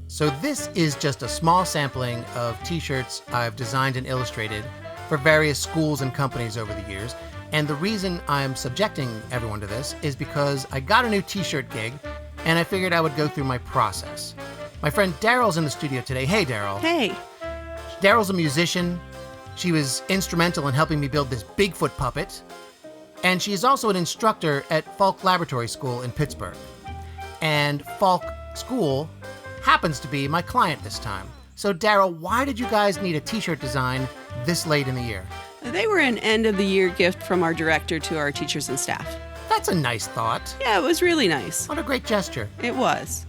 So this is just a small sampling of t-shirts I've designed and illustrated for various schools and companies over the years. And the reason I'm subjecting everyone to this is because I got a new t-shirt gig and I figured I would go through my process. My friend Daryl's in the studio today. Hey, Daryl. Hey. Daryl's a musician. She was instrumental in helping me build this Bigfoot puppet. And she is also an instructor at Falk Laboratory School in Pittsburgh. And Falk School happens to be my client this time. So Daryl, why did you guys need a t-shirt design this late in the year? They were an end-of-the-year gift from our director to our teachers and staff. That's a nice thought. Yeah, it was really nice. What a great gesture. It was.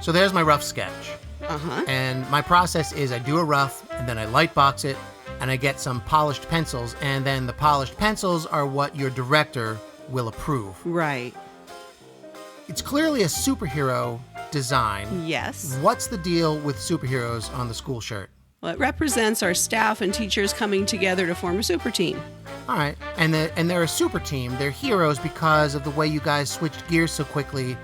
So there's my rough sketch. Uh-huh. And my process is I do a rough, and then I light box it, and I get some polished pencils, and then the polished pencils are what your director will approve. Right. It's clearly a superhero design. Yes. What's the deal with superheroes on the school shirt? Well, it represents our staff and teachers coming together to form a super team. All right, and they're a super team. They're heroes because of the way you guys switched gears so quickly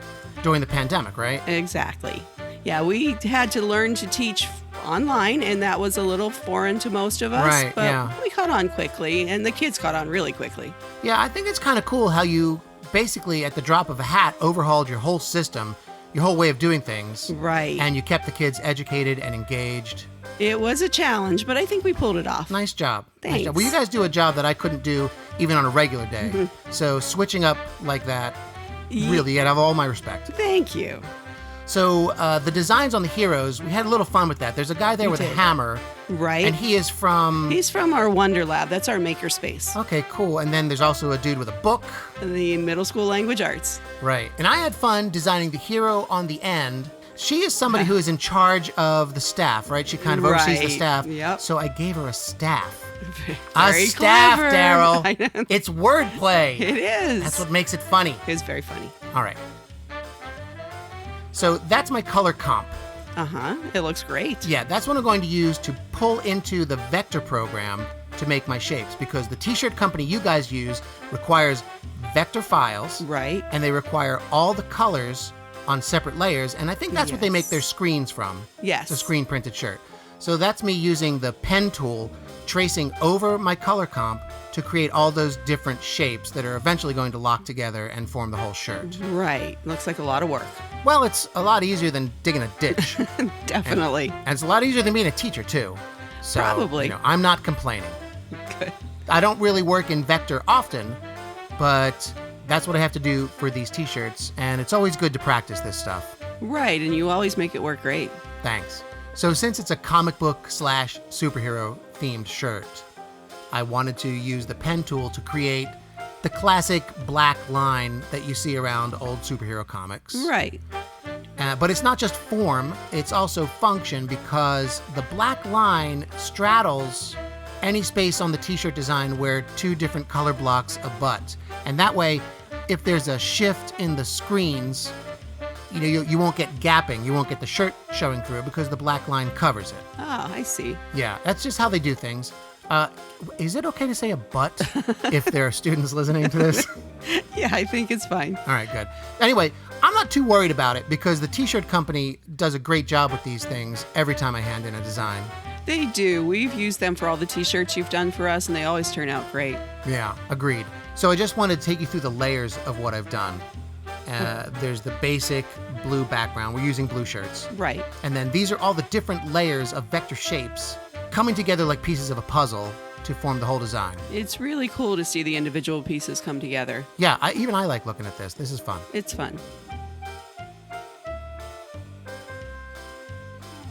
during the pandemic, right? Exactly. Yeah, we had to learn to teach online, and that was a little foreign to most of us. Right, but yeah. we caught on quickly, and the kids caught on really quickly. Yeah, I think it's kind of cool how you basically, at the drop of a hat, overhauled your whole system, your whole way of doing things. Right. And you kept the kids educated and engaged. It was a challenge, but I think we pulled it off. Nice job. Thanks. Nice job. Well, you guys do a job that I couldn't do even on a regular day. Mm-hmm. So switching up like that, really, you have all my respect. Thank you. So the designs on the heroes, we had a little fun with that. There's a guy there with a hammer. Right. And he is from... He's from our Wonder Lab. That's our maker space. Okay, cool. And then there's also a dude with a book. The middle school language arts. Right. And I had fun designing the hero on the end. She is somebody who is in charge of the staff, right? She kind of oversees the staff. Yep. So I gave her a staff. Very a staff, clever. Daryl. It's wordplay. It is. That's what makes it funny. It's very funny. All right. So that's my color comp. Uh-huh. It looks great. Yeah, that's what I'm going to use to pull into the vector program to make my shapes, because the t-shirt company you guys use requires vector files. Right. And they require all the colors on separate layers, and I think that's what they make their screens from. Yes. It's a screen printed shirt. So that's me using the pen tool, tracing over my color comp to create all those different shapes that are eventually going to lock together and form the whole shirt. Right. Looks like a lot of work. Well, it's a lot easier than digging a ditch. Definitely. And it's a lot easier than being a teacher, too. So, Probably. I'm not complaining. Good. I don't really work in vector often, but that's what I have to do for these t-shirts, and it's always good to practice this stuff. Right, and you always make it work great. Thanks. So since it's a comic book / superhero themed shirt, I wanted to use the pen tool to create the classic black line that you see around old superhero comics. Right. But it's not just form, it's also function, because the black line straddles any space on the t-shirt design where two different color blocks abut. And that way, if there's a shift in the screens, you won't get gapping. You won't get the shirt showing through because the black line covers it. Oh, I see. Yeah, that's just how they do things. Is it okay to say a but if there are students listening to this? Yeah, I think it's fine. All right, good. Anyway, I'm not too worried about it because the t-shirt company does a great job with these things every time I hand in a design. They do. We've used them for all the t-shirts you've done for us, and they always turn out great. Yeah, agreed. So I just wanted to take you through the layers of what I've done. There's the basic blue background. We're using blue shirts. Right. And then these are all the different layers of vector shapes coming together like pieces of a puzzle to form the whole design. It's really cool to see the individual pieces come together. Yeah, even I like looking at this. This is fun. It's fun.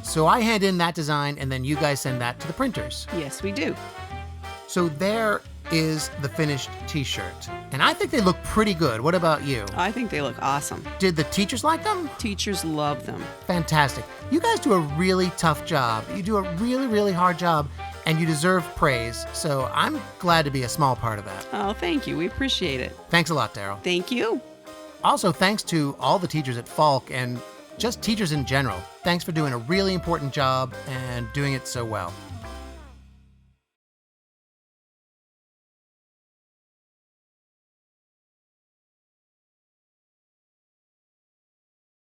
So I hand in that design, and then you guys send that to the printers. Yes, we do. So there is the finished t-shirt. And I think they look pretty good. What about you? I think they look awesome. Did the teachers like them? Teachers love them. Fantastic. You guys do a really tough job. You do a really, really hard job, and you deserve praise. So I'm glad to be a small part of that. Oh, thank you. We appreciate it. Thanks a lot, Daryl. Thank you. Also, thanks to all the teachers at Falk and just teachers in general. Thanks for doing a really important job and doing it so well.